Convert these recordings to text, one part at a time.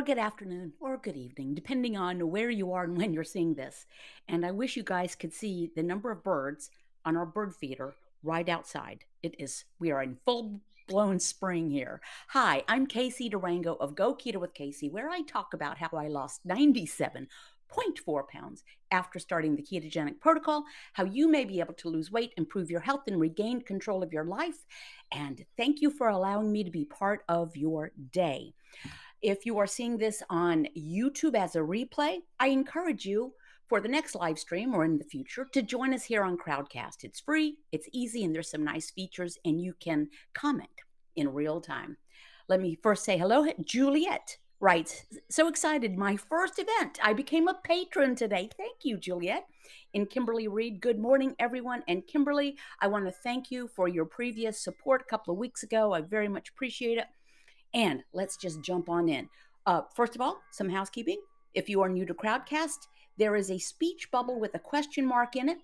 good afternoon or good evening, depending on where you are and when you're seeing this. And I wish you guys could see the number of birds on our bird feeder right outside. We are in full blown spring here. Hi, I'm Casey Durango of Go Keto with Casey, where I talk about how I lost 97.4 pounds after starting the ketogenic protocol, how you may be able to lose weight, improve your health, and regain control of your life. And thank you for allowing me to be part of your day. If you are seeing this on YouTube as a replay, I encourage you for the next live stream or in the future to join us here on Crowdcast. It's free, it's easy, and there's some nice features, and you can comment in real time. Let me first say hello. Juliet writes, so excited. My first event. I became a patron today. Thank you, Juliet. And Kimberly Reed, good morning, everyone. And Kimberly, I want to thank you for your previous support a couple of weeks ago. I very much appreciate it. And let's just jump on in. First of all, some housekeeping. If you are new to Crowdcast, there is a speech bubble with a question mark in it.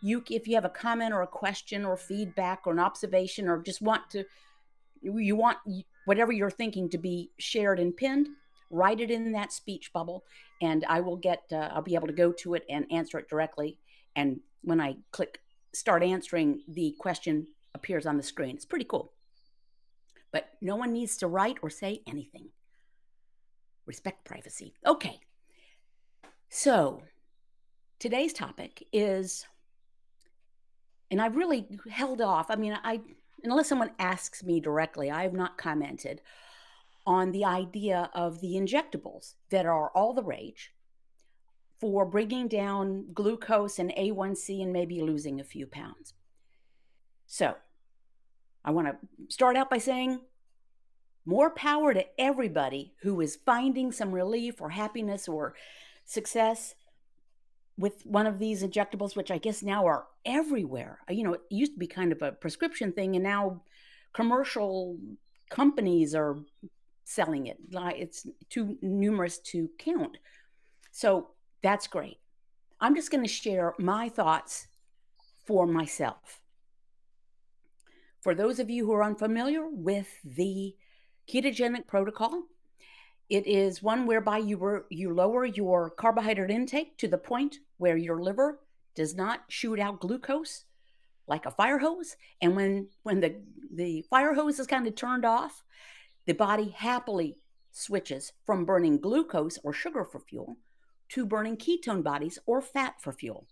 If you have a comment or a question or feedback or an observation or just want whatever you're thinking to be shared and pinned, write it in that speech bubble, and I'll be able to go to it and answer it directly. And when I click start answering, the question appears on the screen. It's pretty cool. But no one needs to write or say anything. Respect privacy. Okay. So today's topic is, and I've really held off. Unless someone asks me directly, I have not commented on the idea of the injectables that are all the rage for bringing down glucose and A1C and maybe losing a few pounds. So I want to start out by saying, more power to everybody who is finding some relief or happiness or success with one of these injectables, which I guess now are everywhere. It used to be kind of a prescription thing, and now commercial companies are selling it. It's too numerous to count. So that's great. I'm just going to share my thoughts for myself. For those of you who are unfamiliar with the ketogenic protocol, it is one whereby you lower your carbohydrate intake to the point where your liver does not shoot out glucose like a fire hose. And when the fire hose is kind of turned off, the body happily switches from burning glucose or sugar for fuel to burning ketone bodies or fat for fuel.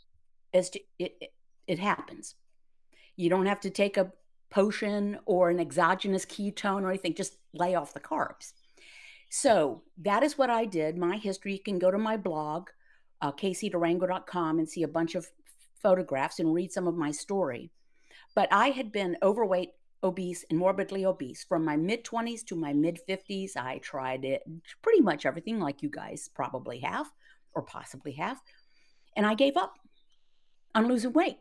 It happens. You don't have to take a potion or an exogenous ketone or anything. Just lay off the carbs. So that is what I did. My history, you can go to my blog, caseydurango.com, and see a bunch of photographs and read some of my story. But I had been overweight, obese, and morbidly obese from my mid-20s to my mid-50s. I tried it, pretty much everything like you guys probably have or possibly have. And I gave up on losing weight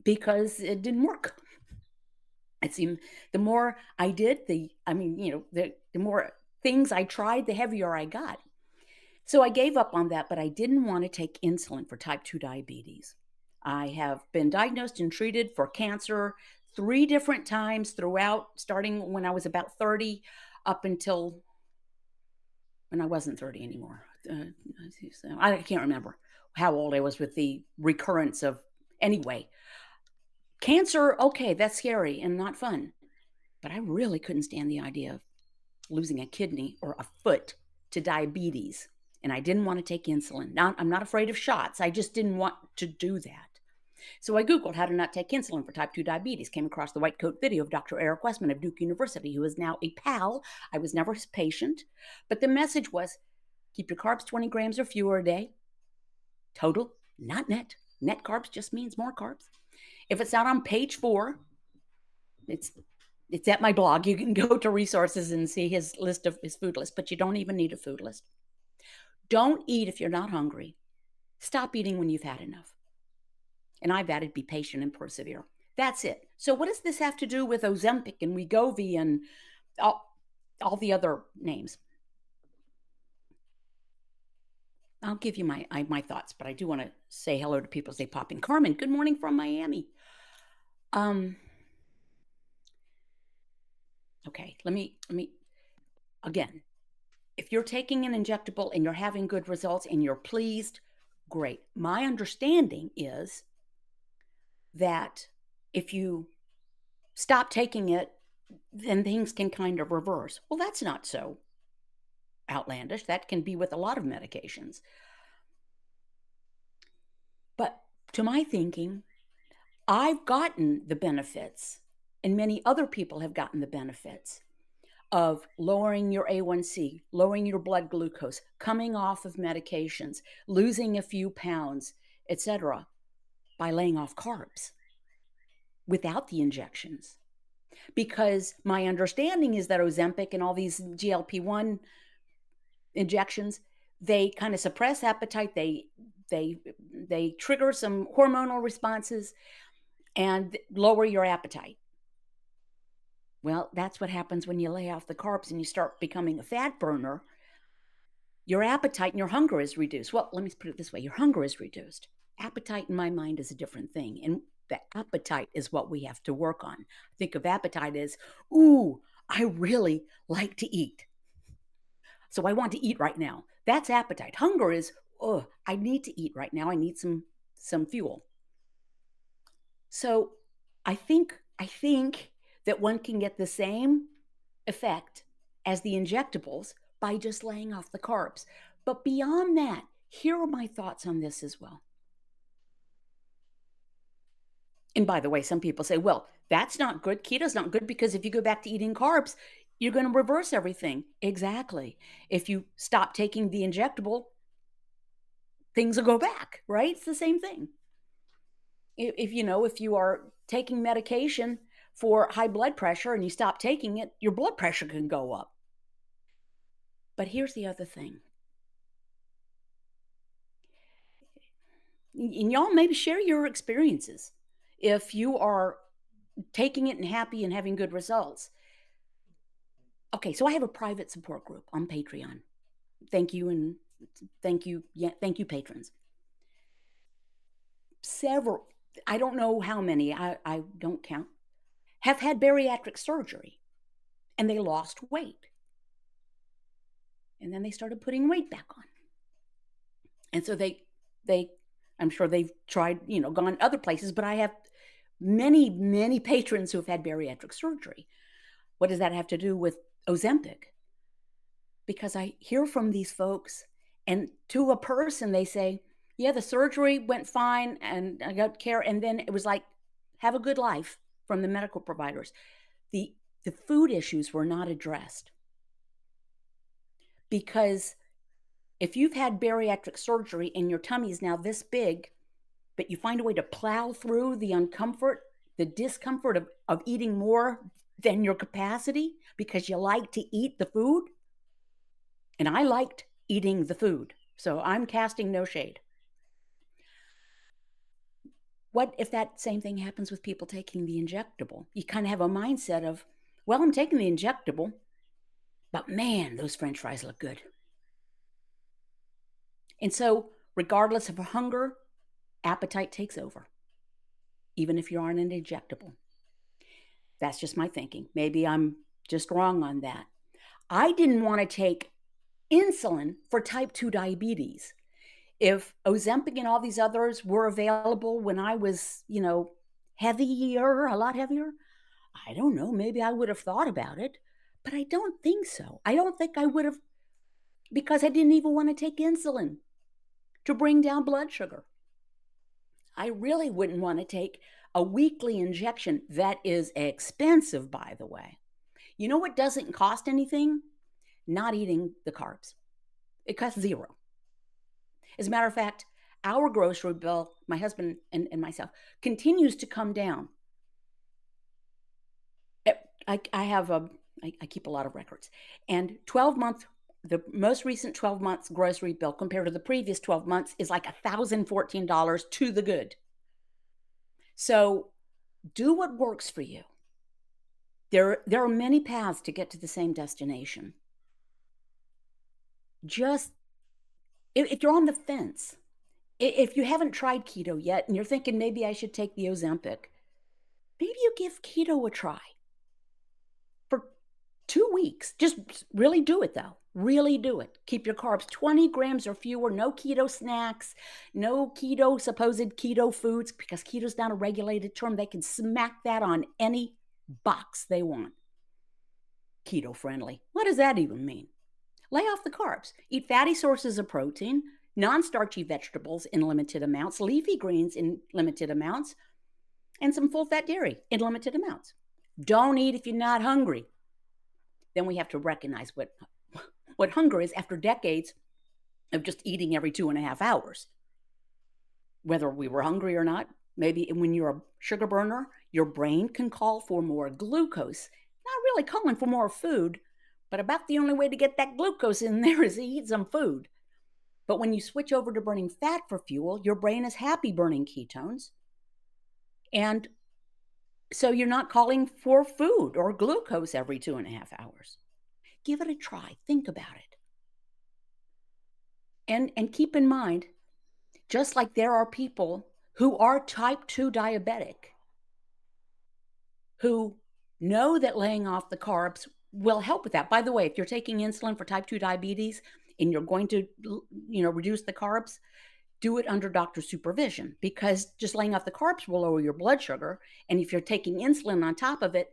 because it didn't work. It seemed the more I did, the more things I tried, the heavier I got. So I gave up on that, but I didn't want to take insulin for type 2 diabetes. I have been diagnosed and treated for cancer 3 different times throughout, starting when I was about 30 up until when I wasn't 30 anymore. I can't remember how old I was with the recurrence of, anyway. Cancer, okay, that's scary and not fun. But I really couldn't stand the idea of losing a kidney or a foot to diabetes. And I didn't want to take insulin. Now, I'm not afraid of shots. I just didn't want to do that. So I Googled how to not take insulin for type 2 diabetes, came across the white coat video of Dr. Eric Westman of Duke University, who is now a pal. I was never his patient. But the message was, keep your carbs 20 grams or fewer a day. Total, not net. Net carbs just means more carbs. If it's not on page 4, it's at my blog. You can go to resources and see his food list, but you don't even need a food list. Don't eat if you're not hungry. Stop eating when you've had enough. And I've added be patient and persevere. That's it. So what does this have to do with Ozempic and Wegovy and all the other names? I'll give you my thoughts, but I do want to say hello to people as they pop in. Carmen, good morning from Miami. Okay, let me again. If you're taking an injectable and you're having good results and you're pleased, great. My understanding is that if you stop taking it, then things can kind of reverse. Well, that's not so outlandish. That can be with a lot of medications. But to my thinking, I've gotten the benefits, and many other people have gotten the benefits of lowering your A1C, lowering your blood glucose, coming off of medications, losing a few pounds, etc., by laying off carbs without the injections. Because my understanding is that Ozempic and all these GLP-1 injections, they kind of suppress appetite, they they trigger some hormonal responses and lower your appetite. Well, that's what happens when you lay off the carbs and you start becoming a fat burner. Your appetite and your hunger is reduced. Well, let me put it this way, your hunger is reduced. Appetite in my mind is a different thing, and the appetite is what we have to work on. Think of appetite as, ooh, I really like to eat. So I want to eat right now. That's appetite. Hunger is, oh, I need to eat right now. I need some fuel. So I think that one can get the same effect as the injectables by just laying off the carbs. But beyond that, here are my thoughts on this as well. And by the way, some people say, well, that's not good. Keto's not good because if you go back to eating carbs, you're going to reverse everything. Exactly. If you stop taking the injectable, things will go back, right? It's the same thing. If you are taking medication for high blood pressure and you stop taking it, your blood pressure can go up. But here's the other thing. And y'all maybe share your experiences. If you are taking it and happy and having good results. Okay, so I have a private support group on Patreon. Thank you and thank you. Yeah, thank you, patrons. Several, I don't know how many, I don't count, have had bariatric surgery and they lost weight. And then they started putting weight back on. And so they I'm sure they've tried, gone other places, but I have many, many patrons who have had bariatric surgery. What does that have to do with Ozempic? Because I hear from these folks, and to a person, they say, yeah, the surgery went fine and I got care. And then it was like, have a good life from the medical providers. The, the food issues were not addressed because if you've had bariatric surgery and your tummy is now this big, but you find a way to plow through the uncomfort, the discomfort of eating more than your capacity because you like to eat the food. And I liked eating the food. So I'm casting no shade. What if that same thing happens with people taking the injectable? You kind of have a mindset of, well, I'm taking the injectable, but man, those French fries look good. And so, regardless of hunger, appetite takes over, even if you're on an injectable. That's just my thinking. Maybe I'm just wrong on that. I didn't want to take insulin for type 2 diabetes. If Ozempic and all these others were available when I was, heavier, a lot heavier, I don't know, maybe I would have thought about it, but I don't think so. I don't think I would have, because I didn't even want to take insulin to bring down blood sugar. I really wouldn't want to take a weekly injection that is expensive, by the way. You know what doesn't cost anything? Not eating the carbs. It costs zero. As a matter of fact, our grocery bill, my husband and myself, continues to come down. I keep a lot of records. And the most recent 12 months grocery bill compared to the previous 12 months is like $1,014 to the good. So do what works for you. There are many paths to get to the same destination. Just if you're on the fence, if you haven't tried keto yet and you're thinking maybe I should take the Ozempic, maybe you give keto a try. For 2 weeks. Just really do it though. Really do it. Keep your carbs 20 grams or fewer. No keto snacks, no keto, supposed keto foods, because keto's not a regulated term. They can smack that on any box they want. Keto friendly. What does that even mean? Lay off the carbs. Eat fatty sources of protein, non starchy vegetables in limited amounts, leafy greens in limited amounts, and some full fat dairy in limited amounts. Don't eat if you're not hungry. Then we have to recognize what hunger is after decades of just eating every 2.5 hours. Whether we were hungry or not, maybe when you're a sugar burner, your brain can call for more glucose. Not really calling for more food, but about the only way to get that glucose in there is to eat some food. But when you switch over to burning fat for fuel, your brain is happy burning ketones. And so you're not calling for food or glucose every 2.5 hours. Give it a try. Think about it. And keep in mind, just like there are people who are type 2 diabetic who know that laying off the carbs will help with that. By the way, if you're taking insulin for type 2 diabetes and you're going to, reduce the carbs, do it under doctor supervision, because just laying off the carbs will lower your blood sugar. And if you're taking insulin on top of it,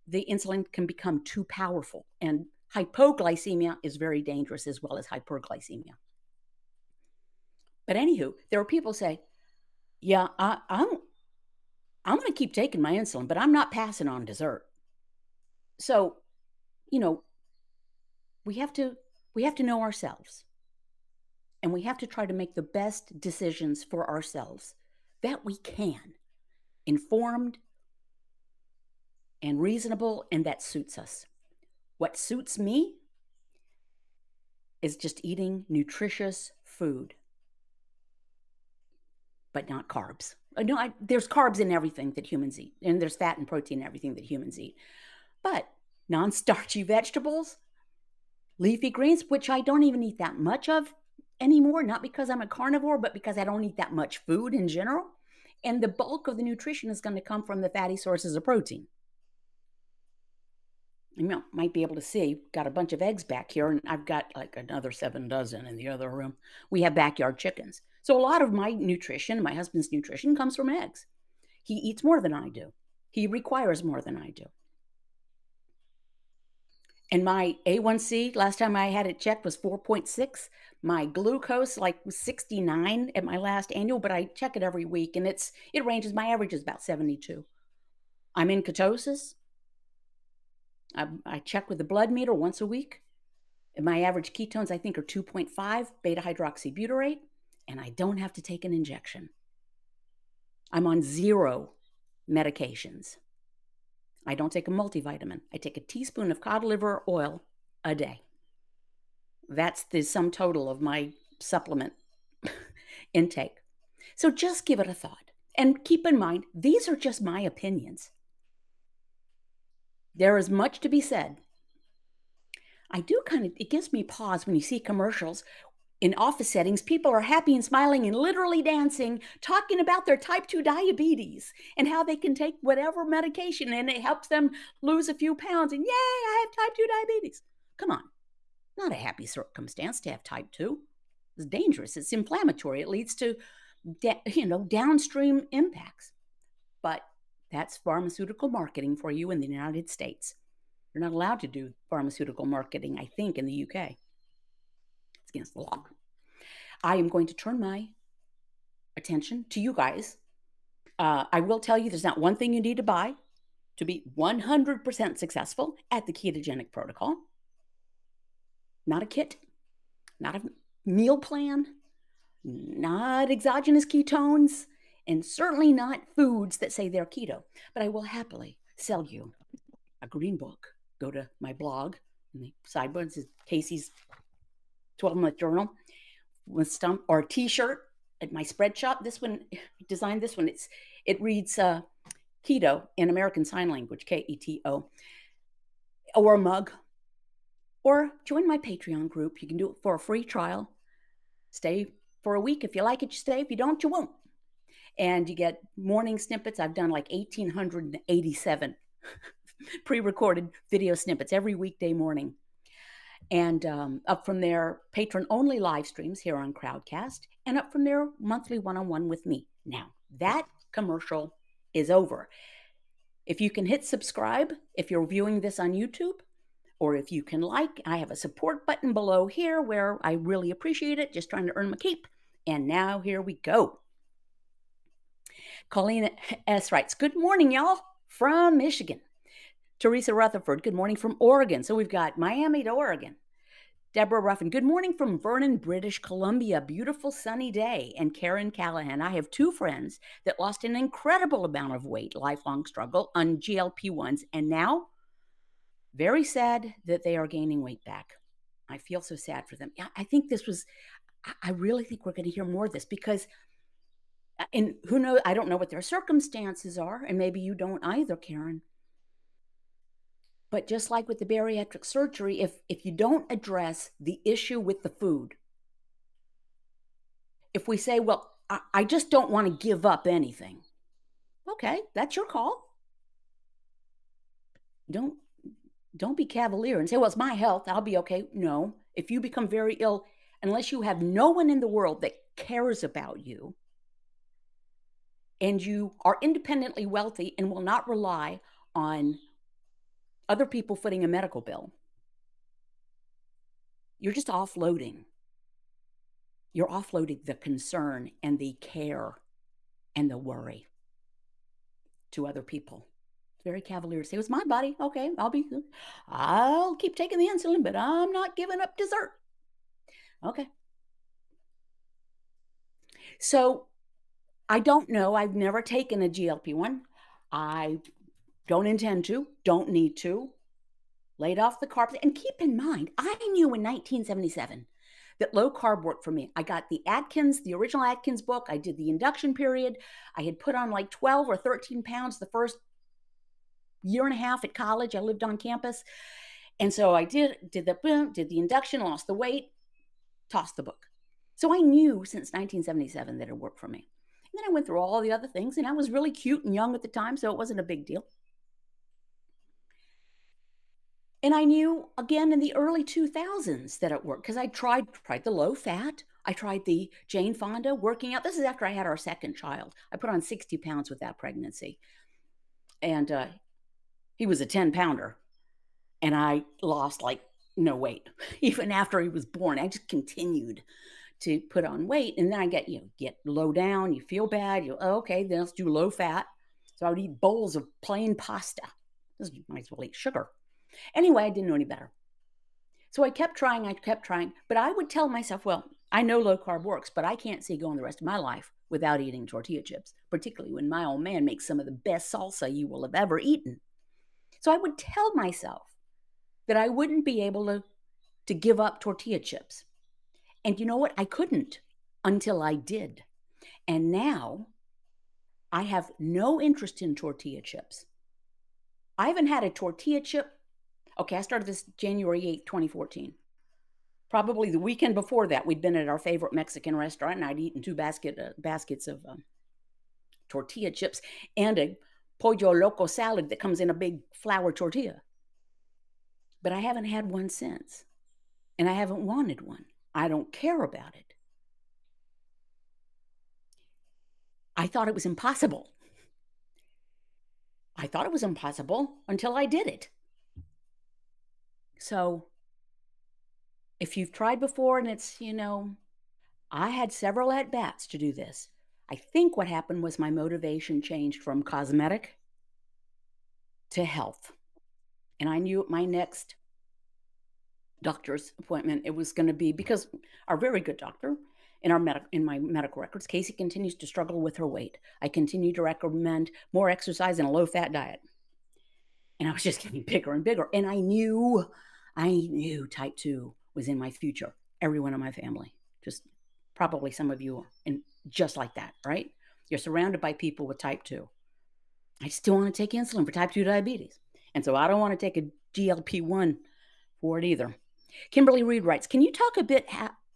the insulin can become too powerful. And hypoglycemia is very dangerous, as well as hyperglycemia. But anywho, there are people say, yeah, I'm going to keep taking my insulin, but I'm not passing on dessert. So, you know, we have to know ourselves, and we have to try to make the best decisions for ourselves that we can, informed and reasonable, and that suits us. What suits me is just eating nutritious food, but not carbs. No, there's carbs in everything that humans eat, and there's fat and protein in everything that humans eat. But non-starchy vegetables, leafy greens, which I don't even eat that much of anymore, not because I'm a carnivore, but because I don't eat that much food in general. And the bulk of the nutrition is going to come from the fatty sources of protein. You might be able to see, got a bunch of eggs back here, and I've got like another 7 dozen in the other room. We have backyard chickens. So a lot of my nutrition, my husband's nutrition, comes from eggs. He eats more than I do. He requires more than I do. And my A1C, last time I had it checked, was 4.6. My glucose was 69 at my last annual, but I check it every week, and it ranges. My average is about 72. I'm in ketosis. I check with the blood meter once a week. And my average ketones, I think, are 2.5 beta hydroxybutyrate, and I don't have to take an injection. I'm on 0 medications. I don't take a multivitamin. I take a teaspoon of cod liver oil a day. That's the sum total of my supplement intake. So just give it a thought. And keep in mind, these are just my opinions. There is much to be said. It gives me pause when you see commercials in office settings. People are happy and smiling and literally dancing, talking about their type 2 diabetes and how they can take whatever medication and it helps them lose a few pounds. And yay, I have type 2 diabetes. Come on. Not a happy circumstance to have type 2. It's dangerous. It's inflammatory. It leads to, downstream impacts. But that's pharmaceutical marketing for you in the United States. You're not allowed to do pharmaceutical marketing, I think, in the UK. It's against the law. I am going to turn my attention to you guys. I will tell you there's not one thing you need to buy to be 100% successful at the ketogenic protocol. Not a kit, not a meal plan, not exogenous ketones, and certainly not foods that say they're keto. But I will happily sell you a green book. Go to my blog, and the sidebar is Casey's 12-month journal with stump, or a t-shirt at my spread shop. This one, designed this one. It reads keto in American Sign Language, KETO, or a mug, or join my Patreon group. You can do it for a free trial. Stay for a week. If you like it, you stay. If you don't, you won't. And you get morning snippets. I've done like 1,887 pre-recorded video snippets every weekday morning. And up from there, patron-only live streams here on Crowdcast, and up from there, monthly one-on-one with me. Now, that commercial is over. If you can hit subscribe, if you're viewing this on YouTube, or if you can like, I have a support button below here where I really appreciate it, just trying to earn my keep. And now here we go. Colleen S. writes, good morning, y'all, from Michigan. Teresa Rutherford, good morning from Oregon. So we've got Miami to Oregon. Deborah Ruffin, good morning from Vernon, British Columbia. Beautiful sunny day. And Karen Callahan, I have two friends that lost an incredible amount of weight, lifelong struggle, on GLP-1s. And now, very sad that they are gaining weight back. I feel so sad for them. I think this was, I really think we're going to hear more of this because, and who knows, I don't know what their circumstances are. And maybe you don't either, Karen. But just like with the bariatric surgery, if you don't address the issue with the food, if we say, well, I just don't want to give up anything, okay, that's your call. Don't be cavalier and say, well, it's my health, I'll be okay. No, if you become very ill, unless you have no one in the world that cares about you, and you are independently wealthy and will not rely on other people footing a medical bill, you're just offloading. You're offloading the concern and the care and the worry to other people. It's very cavalier to say, it's my body. Okay, I'll keep taking the insulin, but I'm not giving up dessert. Okay. So I don't know. I've never taken a GLP-1. I don't intend to, don't need to. Laid off the carbs. And keep in mind, I knew in 1977 that low carb worked for me. I got the original Atkins book. I did the induction period. I had put on like 12 or 13 pounds the first year and a half at college. I lived on campus. And so I did the induction, lost the weight, tossed the book. So I knew since 1977 that it worked for me. And then I went through all the other things, and I was really cute and young at the time, so it wasn't a big deal. And I knew, again, in the early 2000s that it worked because I tried the low fat. I tried the Jane Fonda working out. This is after I had our second child. I put on 60 pounds with that pregnancy. And he was a 10-pounder. And I lost like no weight. Even after he was born, I just continued to put on weight. And then I get low down, you feel bad. Okay, then let's do low fat. So I would eat bowls of plain pasta. You might as well eat sugar. Anyway, I didn't know any better. So I kept trying, but I would tell myself, well, I know low carb works, but I can't see going the rest of my life without eating tortilla chips, particularly when my old man makes some of the best salsa you will have ever eaten. So I would tell myself that I wouldn't be able to give up tortilla chips. And you know what? I couldn't until I did. And now I have no interest in tortilla chips. I haven't had a tortilla chip. Okay, I started this January 8th, 2014. Probably the weekend before that, we'd been at our favorite Mexican restaurant, and I'd eaten two baskets of tortilla chips and a pollo loco salad that comes in a big flour tortilla. But I haven't had one since, and I haven't wanted one. I don't care about it. I thought it was impossible. I thought it was impossible until I did it. So if you've tried before and it's, I had several at-bats to do this. I think what happened was my motivation changed from cosmetic to health. And I knew at my next doctor's appointment, it was going to be because our very good doctor in my medical records, Casey continues to struggle with her weight. I continue to recommend more exercise and a low-fat diet. And I was just getting bigger and bigger. And I knew type 2 was in my future. Everyone in my family, just probably some of you and just like that, right? You're surrounded by people with type 2. I still want to take insulin for type 2 diabetes. And so I don't want to take a GLP-1 for it either. Kimberly Reed writes, can you talk a bit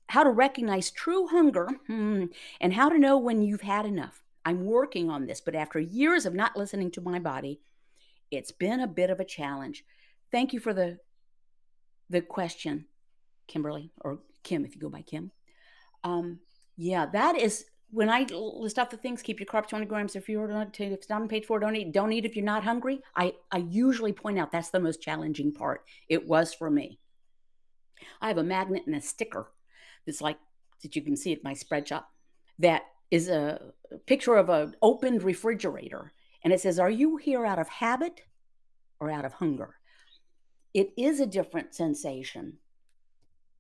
how to recognize true hunger and how to know when you've had enough? I'm working on this, but after years of not listening to my body It's been a bit of a challenge. Thank you for the question, Kimberly, or Kim, if you go by Kim. Um, yeah, that is when I list off the things. Keep your carbs 20 grams if you're not. If it's not on page 4, don't eat. Don't eat if you're not hungry. I usually point out that's the most challenging part. It was for me. I have a magnet and a sticker that's like that you can see at my spread shop. That is a picture of an opened refrigerator, and it says, "Are you here out of habit or out of hunger?" It is a different sensation.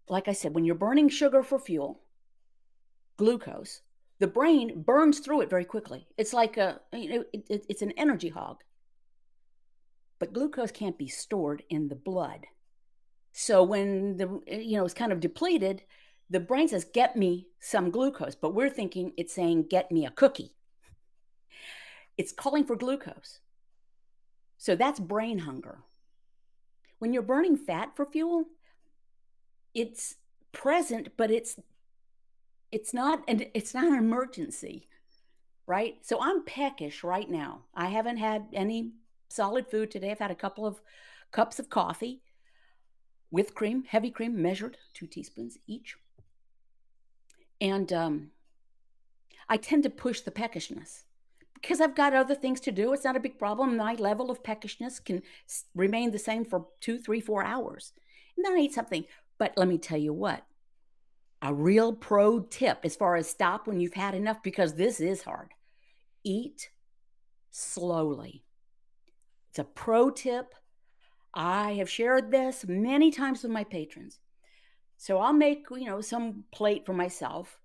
Like I said, when you're burning sugar for fuel, glucose, the brain burns through it very quickly. It's like it's an energy hog. But glucose can't be stored in the blood. So when it's kind of depleted, the brain says, "Get me some glucose." But we're thinking it's saying, "Get me a cookie." It's calling for glucose. So that's brain hunger. When you're burning fat for fuel, it's present, but it's not an emergency. Right? So I'm peckish right now. I haven't had any solid food today. I've had a couple of cups of coffee with cream, heavy cream, measured 2 teaspoons each. And I tend to push the peckishness because I've got other things to do. It's not a big problem. My level of peckishness can remain the same for 2, 3, 4 hours. And then I eat something. But let me tell you what, a real pro tip as far as stop when you've had enough, because this is hard. Eat slowly. It's a pro tip. I have shared this many times with my patrons. So I'll make, some plate for myself.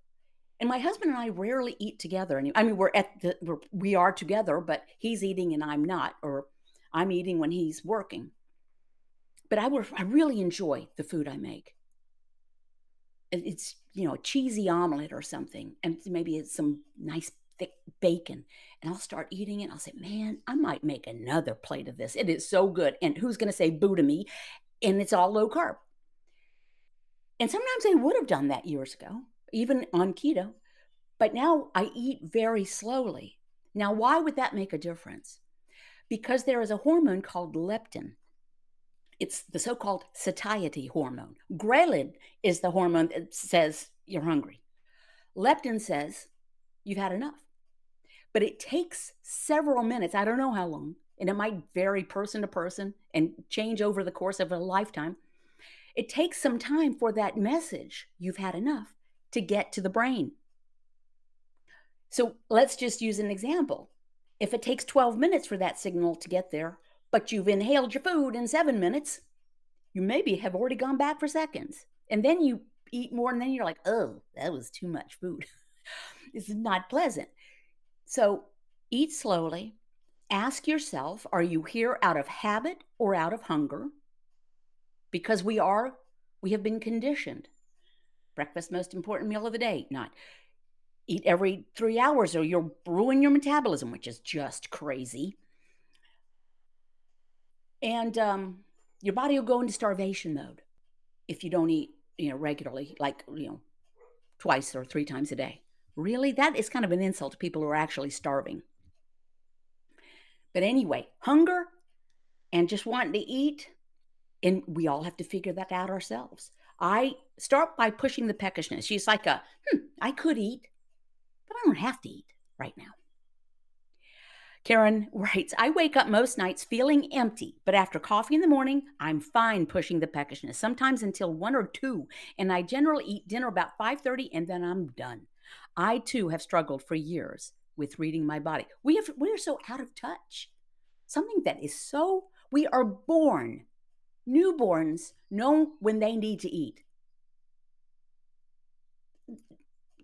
And my husband and I rarely eat together. I mean, we are together, but he's eating and I'm not, or I'm eating when he's working. But I really enjoy the food I make. It's, a cheesy omelet or something, and maybe it's some nice thick bacon. And I'll start eating it. I'll say, "Man, I might make another plate of this. It is so good." And who's going to say boo to me? And it's all low carb. And sometimes I would have done that years ago, even on keto. But now I eat very slowly. Now, why would that make a difference? Because there is a hormone called leptin. It's the so called satiety hormone. Ghrelin is the hormone that says you're hungry. Leptin says you've had enough. But it takes several minutes. I don't know how long, and it might vary person to person and change over the course of a lifetime. It takes some time for that message, "You've had enough," to get to the brain. So let's just use an example. If it takes 12 minutes for that signal to get there, but you've inhaled your food in 7 minutes, you maybe have already gone back for seconds. And then you eat more, and then you're like, "Oh, that was too much food." This is not pleasant. So eat slowly. Ask yourself, are you here out of habit or out of hunger? Because we have been conditioned. Breakfast, most important meal of the day, not eat every 3 hours or you'll ruin your metabolism, which is just crazy. And your body will go into starvation mode if you don't eat, regularly, like, twice or 3 times a day. Really? That is kind of an insult to people who are actually starving. But anyway, hunger and just wanting to eat, and we all have to figure that out ourselves. I start by pushing the peckishness. She's like I could eat, but I don't have to eat right now. Karen writes, "I wake up most nights feeling empty, but after coffee in the morning, I'm fine pushing the peckishness, sometimes until 1 or 2, and I generally eat dinner about 5:30 and then I'm done." I too have struggled for years with reading my body. We are so out of touch. Something that is so we are born. Newborns know when they need to eat.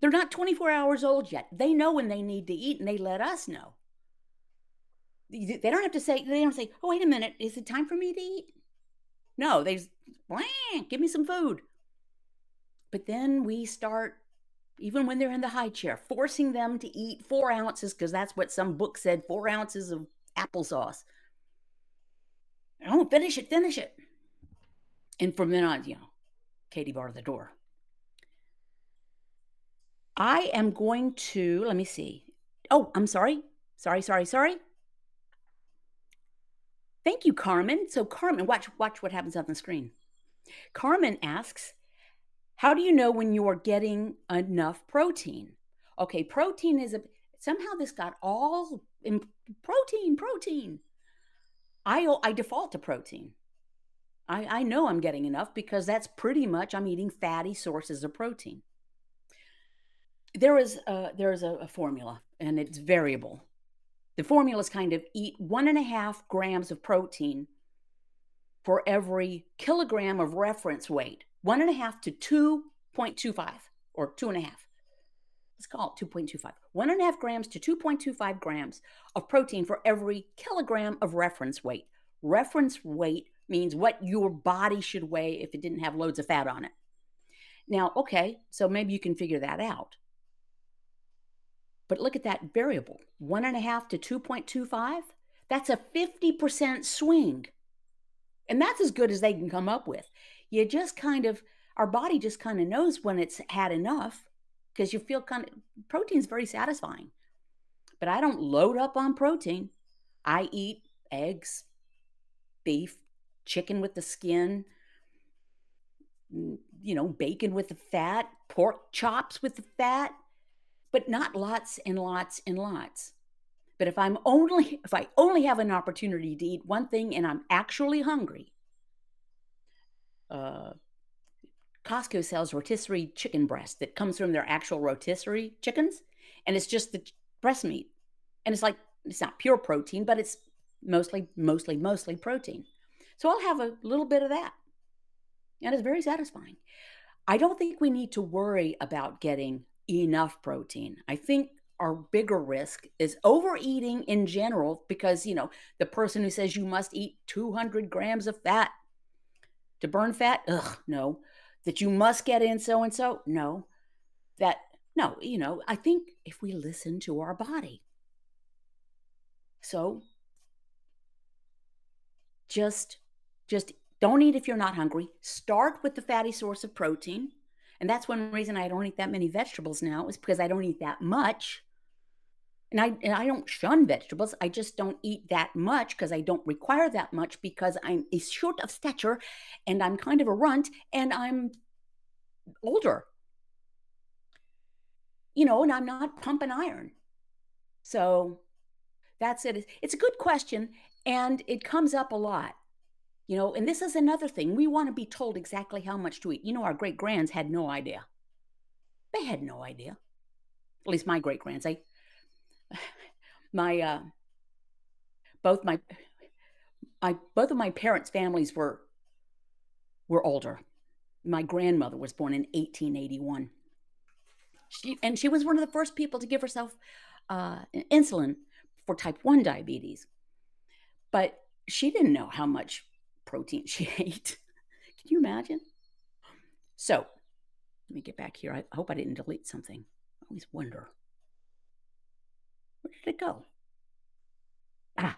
They're not 24 hours old yet. They know when they need to eat and they let us know. They don't have to say, "Oh, wait a minute, is it time for me to eat?" No, they just, "Give me some food." But then we start, even when they're in the high chair, forcing them to eat 4 ounces because that's what some book said, 4 ounces of applesauce. "Oh, finish it, finish it." And from then on, Katie bar the door. I am going to, let me see. Oh, I'm sorry. Sorry. Thank you, Carmen. So Carmen, watch what happens on the screen. Carmen asks, how do you know when you are getting enough protein? Okay, protein is a somehow this got all in protein. I default to protein. I know I'm getting enough because that's pretty much I'm eating fatty sources of protein. There is a formula and it's variable. The formula is kind of eat 1.5 grams of protein for every kilogram of reference weight. 1.5 to 2.25 or 2.5. Let's call it 2.25. 1.5 grams to 2.25 grams of protein for every kilogram of reference weight. Reference weight means what your body should weigh if it didn't have loads of fat on it. Now, okay, so maybe you can figure that out. But look at that variable 1.5 to 2.25. That's a 50% swing. And that's as good as they can come up with. You just kind of, our body just kind of knows when it's had enough because you feel kind of, protein's very satisfying. But I don't load up on protein. I eat eggs, beef, chicken with the skin, bacon with the fat, pork chops with the fat, but not lots and lots and lots. But if I only have an opportunity to eat one thing and I'm actually hungry, uh, Costco sells rotisserie chicken breast that comes from their actual rotisserie chickens, and it's just the breast meat, and it's like it's not pure protein, but it's mostly protein. So I'll have a little bit of that, and it's very satisfying. I don't think we need to worry about getting enough protein. I think our bigger risk is overeating in general because, the person who says you must eat 200 grams of fat to burn fat, ugh, no. That you must get in so and so, no. That, no, I think if we listen to our body. So just just don't eat if you're not hungry. Start with the fatty source of protein. And that's one reason I don't eat that many vegetables now is because I don't eat that much. And I don't shun vegetables. I just don't eat that much because I don't require that much because I'm a short of stature and I'm kind of a runt and I'm older, and I'm not pumping iron. So that's it. It's a good question and it comes up a lot. And this is another thing. We want to be told exactly how much to eat. Our great grands had no idea. They had no idea. At least my great grands. My both my I both of my parents' families were older. My grandmother was born in 1881. She was one of the first people to give herself insulin for type 1 diabetes. But she didn't know how much protein she ate. Can you imagine? So let me get back here. I hope I didn't delete something. I always wonder. Where did it go?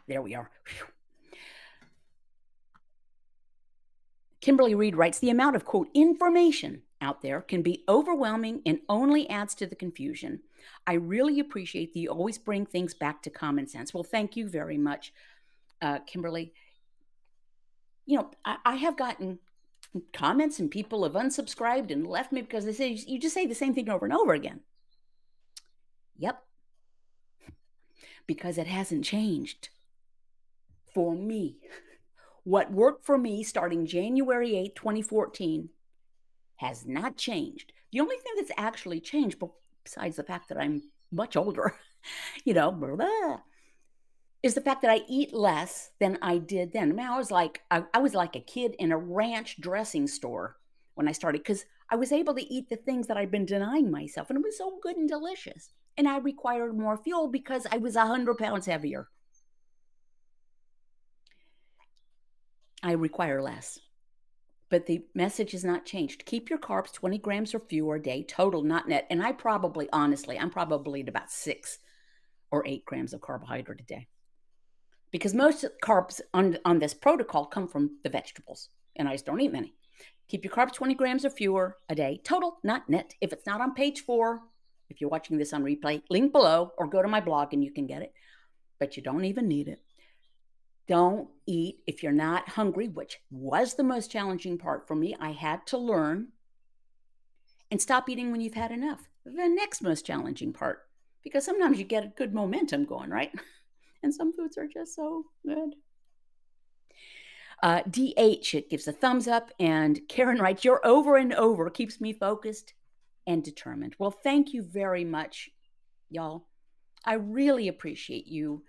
There we are. Whew. Kimberly Reed writes, the amount of, quote, information out there can be overwhelming and only adds to the confusion. I really appreciate that you always bring things back to common sense. Well, thank you very much, Kimberly. I have gotten comments and people have unsubscribed and left me because they say, you just say the same thing over and over again. Yep. Because it hasn't changed for me. What worked for me starting January 8, 2014 has not changed. The only thing that's actually changed, besides the fact that I'm much older, is the fact that I eat less than I did then. I mean, I was like a kid in a ranch dressing store when I started because I was able to eat the things that I'd been denying myself, and it was so good and delicious. And I required more fuel because I was 100 pounds heavier. I require less. But the message has not changed. Keep your carbs 20 grams or fewer a day, total, not net. And I'm probably at about 6 or 8 grams of carbohydrate a day. Because most carbs on this protocol come from the vegetables, and I just don't eat many. Keep your carbs 20 grams or fewer a day, total, not net. If it's not on page 4, if you're watching this on replay, link below or go to my blog and you can get it. But you don't even need it. Don't eat if you're not hungry, which was the most challenging part for me. I had to learn. And stop eating when you've had enough. The next most challenging part, because sometimes you get a good momentum going, right? And some foods are just so good. DH, it gives a thumbs up. And Karen writes, "You're over and over keeps me focused and determined." Well, thank you very much, y'all. I really appreciate you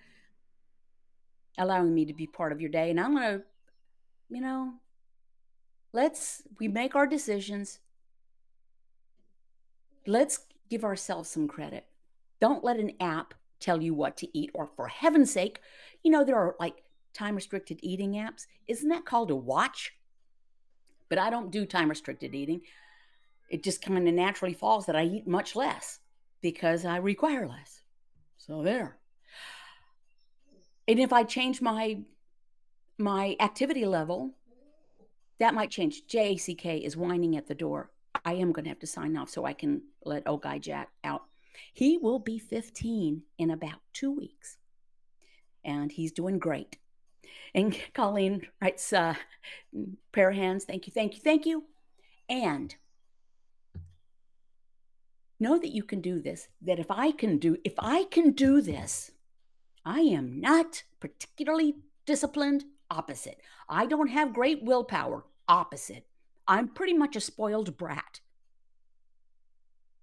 allowing me to be part of your day. And I'm going to, you know, we make our decisions. Let's give ourselves some credit. Don't let an app tell you what to eat, or for heaven's sake, there are like time restricted eating apps. Isn't that called a watch? But I don't do time restricted eating. It just kind of naturally falls that I eat much less because I require less. So there. And if I change my activity level, that might change. JACK is whining at the door. I am going to have to sign off so I can let old guy Jack out. He will be 15 in about 2 weeks, and he's doing great. And Colleen writes, pair of hands, thank you, thank you, thank you. And know that you can do this, that if I can do this, I am not particularly disciplined, opposite. I don't have great willpower, opposite. I'm pretty much a spoiled brat.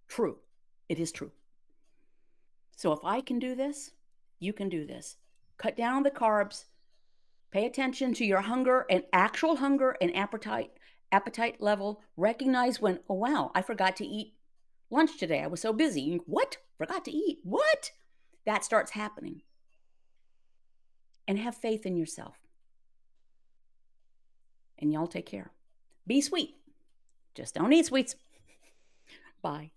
True. It is true. So if I can do this, you can do this. Cut down the carbs. Pay attention to your hunger and actual hunger and appetite level. Recognize when, oh wow, I forgot to eat lunch today. I was so busy. What? Forgot to eat? What? That starts happening. And have faith in yourself. And y'all take care. Be sweet. Just don't eat sweets. Bye.